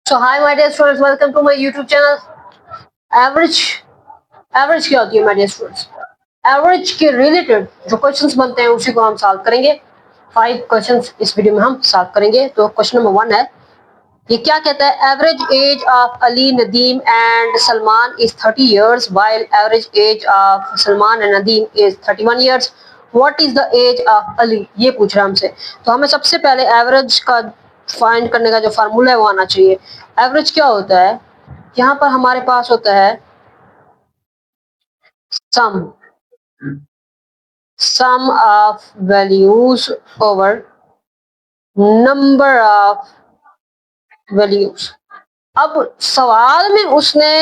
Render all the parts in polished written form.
So hi my dear students, welcome to my YouTube channel. Average average क्या होती है my dear students? Average के related जो questions बनते हैं उसी को हम सॉल्व करेंगे। 5 क्वेश्चंस इस वीडियो में हम सॉल्व करेंगे। तो क्वेश्चन नंबर 1 है, ये क्या कहता है? Average age of Ali, Nadeem and Salman is 30 years while average age of Salman and Nadeem is 31 years. What is the age of Ali? ये पूछ रहा है हमसे। तो हमें सबसे पहले एवरेज का फाइंड करने का जो फार्मूला है वो आना चाहिए। एवरेज क्या होता है? यहाँ पर हमारे पास होता है sum of values over number of values. अब सवाल में उसने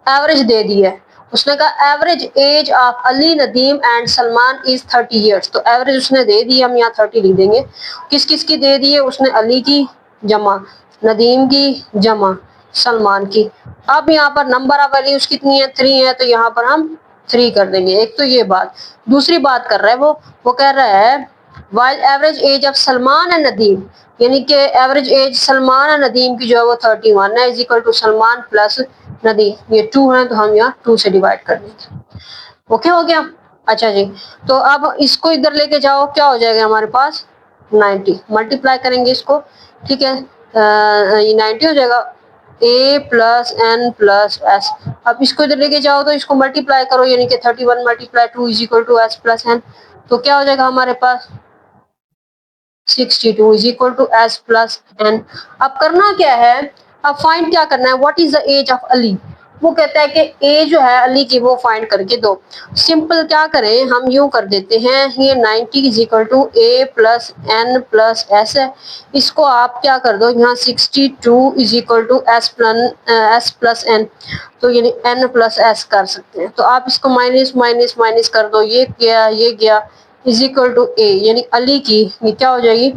एवरेज दे दी है। उसने कहा average age of Ali, Nadeem and Salman is 30 years। तो एवरेज उसने दे दी, हम यहाँ 30 लिख देंगे। किस किस की दे दी है? उसने अली की जमा, नदीम की जमा, सलमान की। अब यहाँ पर नंबर ऑफ वैल्यूज कितनी है? 3 है, तो यहाँ पर हम 3 कर देंगे। एक तो ये बात। दूसरी बात कर रहा है वो कह रहा है while average age of Salman and Nadeem, यानी कि एवरेज एज सलमान और नदीम की जो है वो 31 है, is equal to Salman plus Nadeem. ये 2 है तो हम यहाँ 2 से डिवाइड कर देंगे। ओके हो गया? अच्छा जी, तो अब इसको इधर लेके जाओ, क्या हो जाएगा हमारे पास? 90। मल्टीप्लाई करेंगे इसको, ठीक है, ये 90 हो जाएगा। a plus N plus S. अब इसको इधर लेके जाओ तो इसको मल्टीप्लाई करो, यानी कि 31 multiply 2 is equal to S plus N. तो क्या हो जाएगा हमारे पास? 62 is equal to S plus N. अब करना क्या है? अब फाइंड क्या करना है? What is the age of Ali? वो कहता है कि ए जो है अली की वो फाइंड करके दो। सिंपल क्या करें, हम यूं कर देते हैं, ये 90 is equal to A plus N plus S है। इसको आप क्या कर दो, यहाँ 62 is equal to S plus N, तो यानी एन प्लस एस कर सकते हैं। तो आप इसको माइनस माइनस माइनस कर दो, ये गया इज इक्वल टू ए, यानी अली की ये क्या हो जाएगी?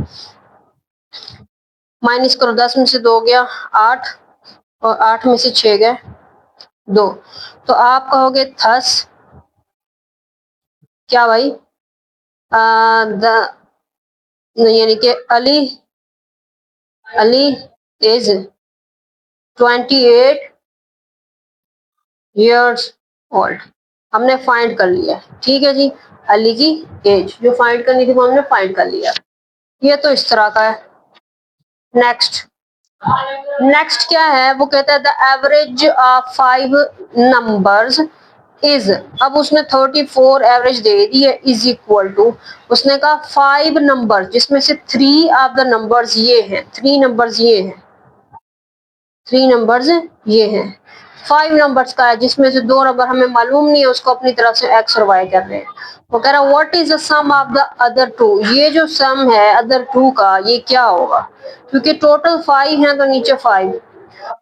माइनस करो, 10 में से 2 गया 8, और 8 में से 6 गए 2। तो आप कहोगे थस क्या भाई? यानी कि अली इज 28 years old। हमने फाइंड कर लिया, ठीक है जी। अली की एज जो फाइंड करनी थी वो हमने फाइंड कर लिया। ये तो इस तरह का है। नेक्स्ट क्या है? वो कहता है the average of 5 numbers is. अब उसने 34 एवरेज दे दी है, इज इक्वल टू, उसने कहा 5 नंबर जिसमें से 3 ऑफ द नंबर्स ये हैं, 3 नंबर्स ये हैं, 3 नंबर्स ये हैं। 5 नंबर्स का है जिसमें से 2 नंबर हमें मालूम नहीं है, उसको अपनी तरफ से एक्स और वाई कर रहे हैं। वो कह रहा है what is the sum of the other 2। ये जो सम है अदर 2 का ये क्या होगा? क्योंकि टोटल 5 है तो नीचे 5।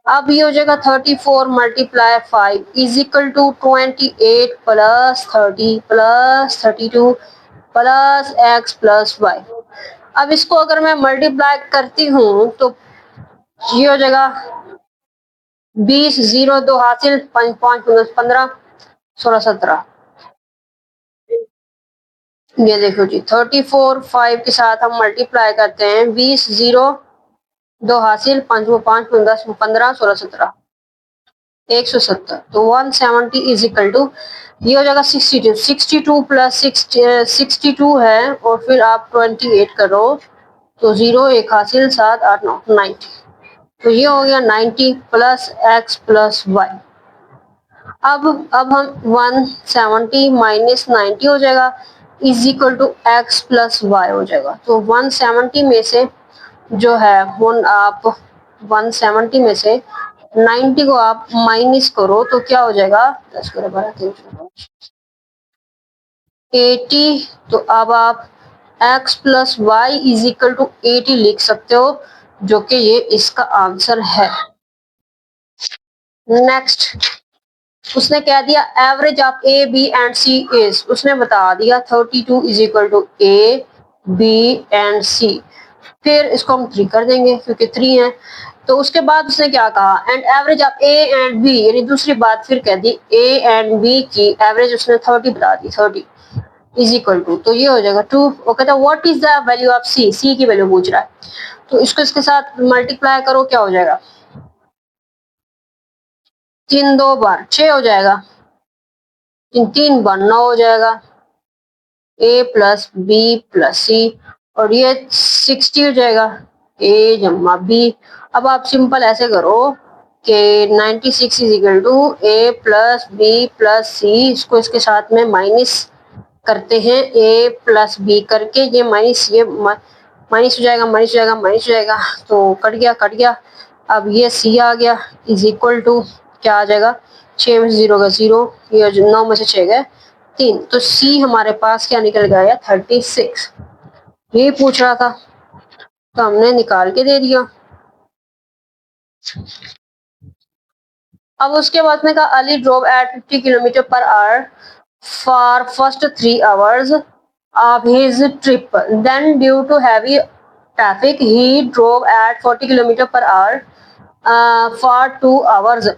अब ये हो जाएगा 34 multiply 5 is equal to 28 plus 30 plus 32 plus X plus Y. अब इसको अगर मैं मल्टीप्लाई करती हूँ तो ये हो जाएगा 20, 0 2 हासिल, 5 5 15 16 17। ये देखो जी, 34 5 के साथ हम मल्टीप्लाई करते हैं, 20 0 2 हासिल, 5 5 10 15 16 17 170। तो 170 इज इक्वल टू ये हो जाएगा 62। 62 प्लस 62 है, और फिर आप 28 करो तो 0 1 हासिल, 7 8 9 90। तो ये हो गया 90 प्लस एक्स प्लस वाई। अब हम 170 माइनस 90 हो जाएगा is equal to X plus Y हो जाएगा। तो 170 में से जो है आप 170 में से 90 को आप माइनस करो तो क्या हो जाएगा? 10 करो 12 80। तो अब आप x plus Y is equal to 80 लिख सकते हो, जो कि ये इसका आंसर है। नेक्स्ट उसने कह दिया average of A B and C is, उसने बता दिया 32 is equal to A B and C. फिर इसको हम 3 कर देंगे क्योंकि 3 है। तो उसके बाद उसने क्या कहा? And average of A and B, यानी दूसरी बात फिर कह दी, ए एंड बी की एवरेज उसने 30 बता दी, 30 इज इक्वल टू, तो ये हो जाएगा 2। वो कहता है what is the value of C, C की वैल्यू पूछ रहा है। तो इसको इसके साथ मल्टीप्लाई करो, क्या हो जाएगा? 3 2 बार 6 हो जाएगा, 3 बार 9 हो जाएगा, a प्लस बी प्लस सी, और ये 60 हो जाएगा, a जमा b। अब आप सिंपल ऐसे करो कि 96 is equal to A plus B plus C, इसको इसके साथ में माइनस करते हैं, a प्लस बी करके ये माइनस माइनस हो जाएगा, माइनस हो जाएगा, माइनस हो जाएगा, तो कट गया कट गया। अब ये c आ गया इज इक्वल टू क्या आ जाएगा, 6 में से 0 का 0, ये 9 में से 6 गए 3, तो c हमारे पास क्या निकल गया, 36। यही पूछ रहा था तो हमने निकाल के दे दिया। अब उसके बाद में कहा Ali drove at 50 kilometre per hour for first 3 hours of his trip. Then, due to heavy traffic, he drove at 40 kilometre per our for 2 hours.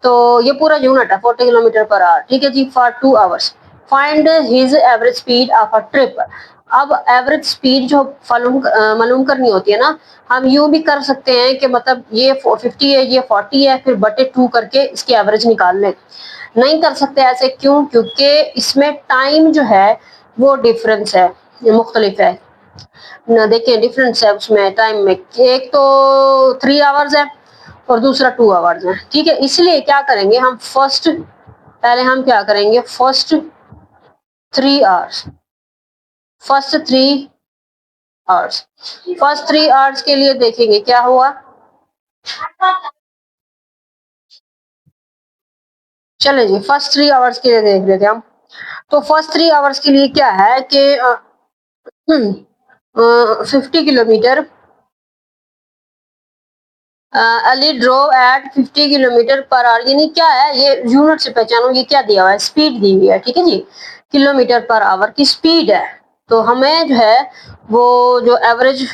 तो ये पूरा यूनिट है 40 किलोमीटर पर आवर, ठीक है जी, for 2 hours. Find his average speed of a trip. अब average speed जो मालूम करनी होती है ना, हम यूं भी कर सकते हैं कि मतलब ये 50 है, ये 40 है, फिर बटे 2 करके इसकी एवरेज निकाल लें। नहीं कर सकते ऐसे, क्यों? क्योंकि इसमें टाइम जो है वो डिफरेंस है, मुख्तलिफ है ना। देखिए डिफरेंस है उसमें टाइम में, एक तो 3 आवर्स है और दूसरा 2 आवर्स है, ठीक है। इसलिए क्या करेंगे हम, पहले हम क्या करेंगे, फर्स्ट 3 आवर्स फर्स्ट 3 आवर्स के लिए देखेंगे क्या हुआ। चले जी, फर्स्ट 3 आवर्स के लिए देख लेते हैं हम। तो फर्स्ट 3 आवर्स के लिए क्या है कि 50 kilometre, Ali drove at 50 kilometre per hour, यानी क्या है, ये यूनिट से पहचानो, ये क्या दिया हुआ है, स्पीड दी हुई है, ठीक है जी, किलोमीटर पर आवर की स्पीड है। तो हमें जो है वो जो एवरेज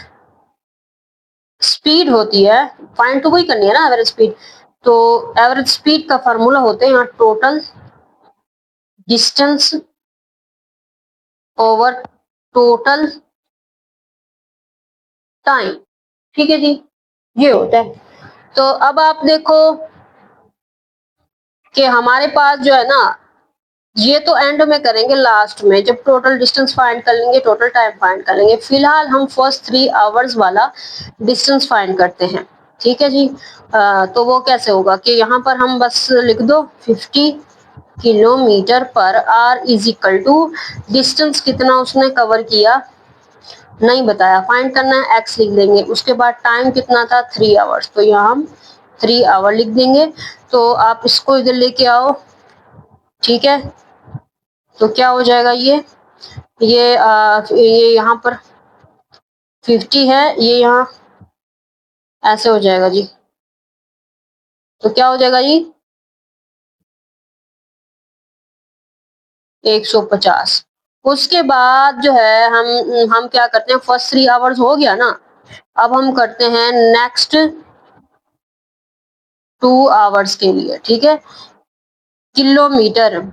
स्पीड होती है फाइंड तो वही करनी है ना, एवरेज स्पीड। तो एवरेज स्पीड का फार्मूला होते हैं total distance over total time, ठीक है जी, ये होता है। तो अब आप देखो कि हमारे पास जो है ना, ये तो एंड में करेंगे, लास्ट में जब टोटल डिस्टेंस फाइंड कर लेंगे, टोटल टाइम फाइंड कर लेंगे। फिलहाल हम फर्स्ट 3 आवर्स वाला डिस्टेंस फाइंड करते हैं, ठीक है जी। तो वो कैसे होगा कि यहाँ पर हम बस लिख दो 50 kilometre per hour is equal to distance कितना उसने कवर किया नहीं बताया, फाइंड करना है, एक्स लिख देंगे। उसके बाद टाइम कितना था, 3 आवर्स, तो यहाँ हम 3 आवर लिख देंगे। तो आप इसको इधर लेके आओ, ठीक है। तो क्या हो जाएगा, ये यहाँ पर 50 है, ये यहाँ ऐसे हो जाएगा जी। तो क्या हो जाएगा जी, 150। उसके बाद जो है हम क्या करते हैं, फर्स्ट 3 आवर्स हो गया ना, अब हम करते हैं नेक्स्ट 2 आवर्स के लिए, ठीक है। किलोमीटर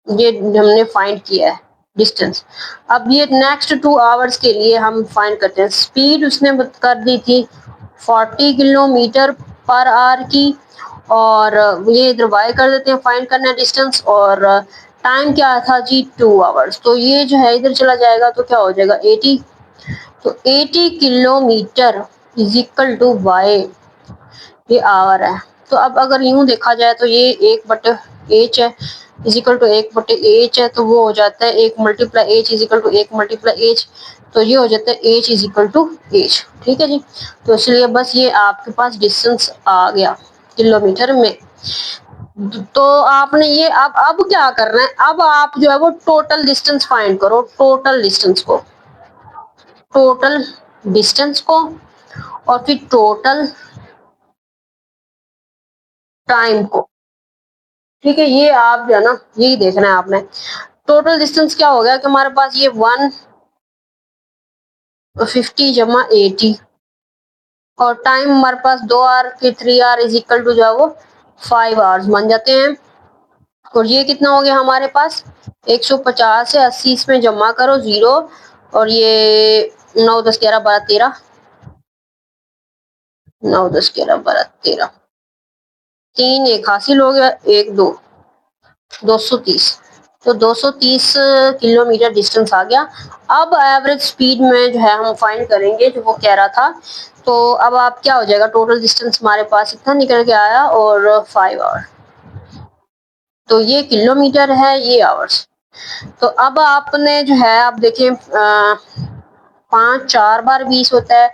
ये हमने फाइंड किया है डिस्टेंस। अब ये नेक्स्ट 2 आवर्स के लिए हम फाइंड करते हैं। स्पीड उसने कर दी थी 40 किलोमीटर पर आवर की, और ये इधर वाई कर देते हैं, फाइंड करना है डिस्टेंस, और टाइम क्या था जी, 2 आवर्स। तो ये जो है इधर चला जाएगा, तो क्या हो जाएगा 80। तो 80 kilometre is equal to Y, ये आवर है। तो अब अगर यूं देखा जाए तो ये 1/h है, इज इक्वल टू 1/h है, तो वो हो जाता है 1 multiply h is equal to 1 multiply h, तो ये हो जाता है h is equal to h, ठीक है जी। तो इसलिए बस ये आपके पास डिस्टेंस आ गया किलोमीटर में। तो आपने ये अब क्या करना है, अब आप जो है वो टोटल डिस्टेंस फाइंड करो, टोटल डिस्टेंस को और फिर टोटल टाइम को, ठीक है। ये आप जो है ना यही देखना है आपने। टोटल डिस्टेंस क्या हो गया कि हमारे पास ये 150 जमा 80, और टाइम हमारे पास 2 आवर, फिर 3 आवर इज इक्वल टू जो है वो 5 आवर्स बन जाते हैं। और ये कितना हो गया हमारे पास, 150 है, 80 इसमें जमा करो 0, और ये 9 10 11 12 13, 9 10 11 12 13, 3 एक हासिल हो गया, 1 2 230। तो 230 किलोमीटर डिस्टेंस आ गया। अब एवरेज स्पीड में जो है हम फाइंड करेंगे जो वो कह रहा था। तो अब आप क्या हो जाएगा, टोटल डिस्टेंस हमारे पास इतना निकल के आया और 5 आवर। तो ये किलोमीटर है, ये आवर्स। तो अब आपने जो है, आप देखें 5 4 बार 20 होता है,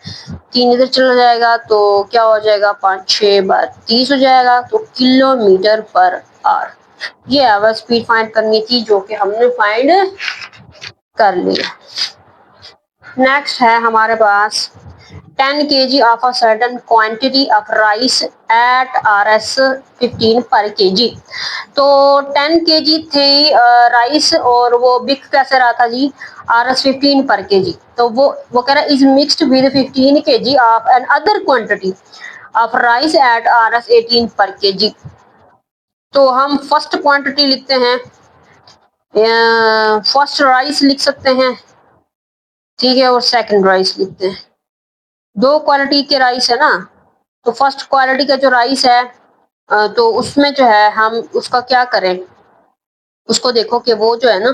3 इधर चला जाएगा तो क्या हो जाएगा, 5 6 बार 30 हो जाएगा। तो किलोमीटर पर आवर ये एवरेज स्पीड फाइंड करनी थी, जो कि हमने फाइंड कर लिया। नेक्स्ट है हमारे पास 10 kg of a certain quantity of rice at RS 15 per kg। तो 10 kg थी राइस और वो बिक कैसे रहा था जी, RS 15 पर kg। तो वो कह रहा है is mixed with 15 kg of an other quantity of rice at RS 18 पर kg। तो हम फर्स्ट क्वांटिटी लिखते हैं, फर्स्ट राइस लिख सकते हैं, ठीक है, और सेकंड राइस लिखते हैं। दो क्वालिटी के राइस है ना, तो फर्स्ट क्वालिटी का जो राइस है तो उसमें जो है हम उसका क्या करें, उसको देखो कि वो जो है ना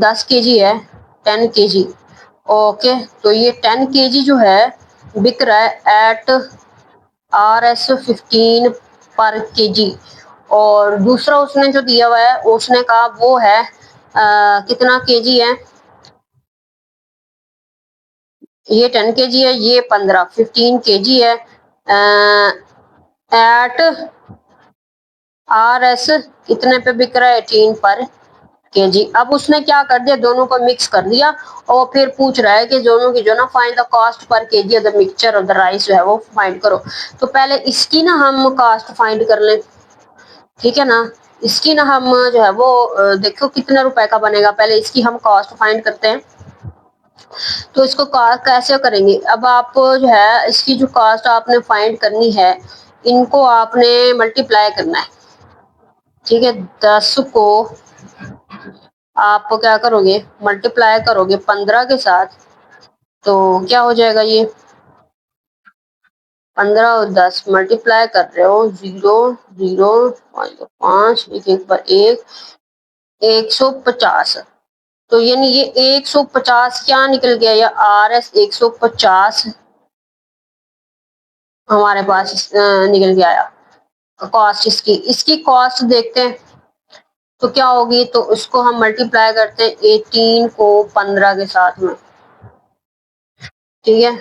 10 kg है, 10 kg। ओके, तो ये 10 kg जो है बिक रहा है एट RS 15 पर kg। और दूसरा उसने जो दिया हुआ है, उसने कहा वो है कितना kg है, ये 10 kg है, ये 15 kg है एट RS कितने पे बिक रहा है, 18 पर kg। अब उसने क्या कर दिया, दोनों को मिक्स कर दिया और फिर पूछ रहा है कि दोनों की जो ना find the cost per kg of the mixture of the rice जो है वो फाइंड करो। तो पहले इसकी ना हम कॉस्ट फाइंड कर लें, ठीक है ना। इसकी ना हम जो है वो देखो कितने रुपए का बनेगा, पहले इसकी हम कॉस्ट फाइंड करते हैं। तो इसको कैसे करेंगे, अब आप जो है इसकी जो कॉस्ट आपने फाइंड करनी है, इनको आपने मल्टीप्लाई करना है, ठीक है। 10 को आप क्या करोगे, मल्टीप्लाई करोगे 15 के साथ, तो क्या हो जाएगा, ये 15 और 10 मल्टीप्लाई कर रहे हो, 0 0 5 एक एक पर एक 150। तो यानी ये 150 क्या निकल गया, या RS 150 हमारे पास निकल के आया। कॉस्ट इसकी कॉस्ट देखते हैं तो क्या होगी, तो इसको हम मल्टीप्लाई करते हैं 18 को 15 के साथ में, ठीक है।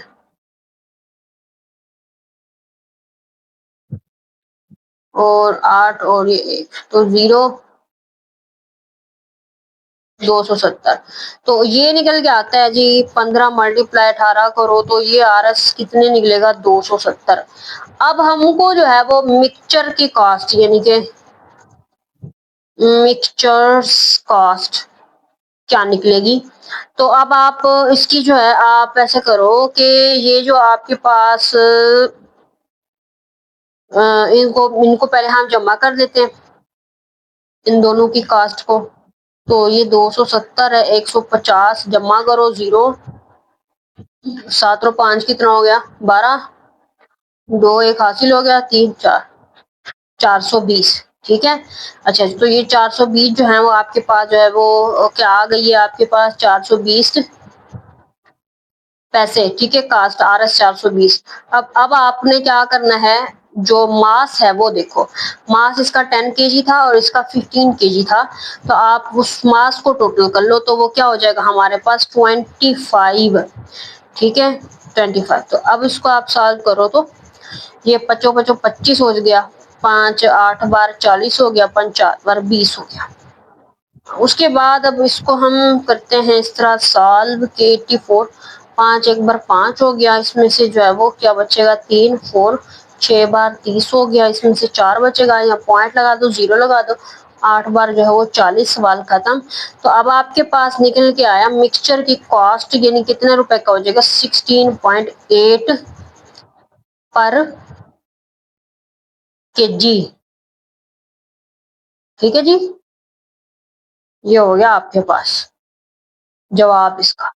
और 8 और ये 1 तो 0 270। तो ये निकल के आता है जी 15 मल्टीप्लाई 18 करो तो ये RS कितने निकलेगा, 270। अब हमको जो है वो मिक्सचर की कॉस्ट यानी कि मिक्सचर्स कॉस्ट क्या निकलेगी। तो अब आप इसकी जो है आप ऐसे करो कि ये जो आपके पास इनको इनको पहले हम जमा कर देते हैं, इन दोनों की कास्ट को। तो ये 270 है, 150 जमा करो, 0 7 और 5 कितना हो गया, 12 2 एक हासिल हो गया, 3 4 420, ठीक है। अच्छा, तो ये 420 जो है वो आपके पास जो है वो क्या आ गई है, आपके पास 420 पैसे, ठीक है। Cost RS 420। अब आपने क्या करना है, जो मास है वो देखो, मास इसका 10 kg था और इसका 15 kg था। तो आप उस मास को टोटल कर लो तो वो क्या हो जाएगा हमारे पास 25, ठीक है 25। तो अब इसको आप सॉल्व करो तो ये 5 5 25 हो गया, 5 8 बार 40 हो गया, 5 4 बार 20 हो गया। उसके बाद अब इसको हम करते हैं इस तरह सॉल्व के 84, 5 एक बार 5 हो गया, इसमें से जो है वो क्या बचेगा, 3 4 6 बार 30 हो गया, इसमें से 4 बचेगा, यहाँ पॉइंट लगा दो, 0 लगा दो, 8 बार जो है वो 40, सवाल खत्म। तो अब आपके पास निकल के आया मिक्सचर की कॉस्ट यानी कितने रुपए का हो जाएगा, 16.8 पर kg, ठीक है जी। ये हो गया आपके पास जवाब इसका।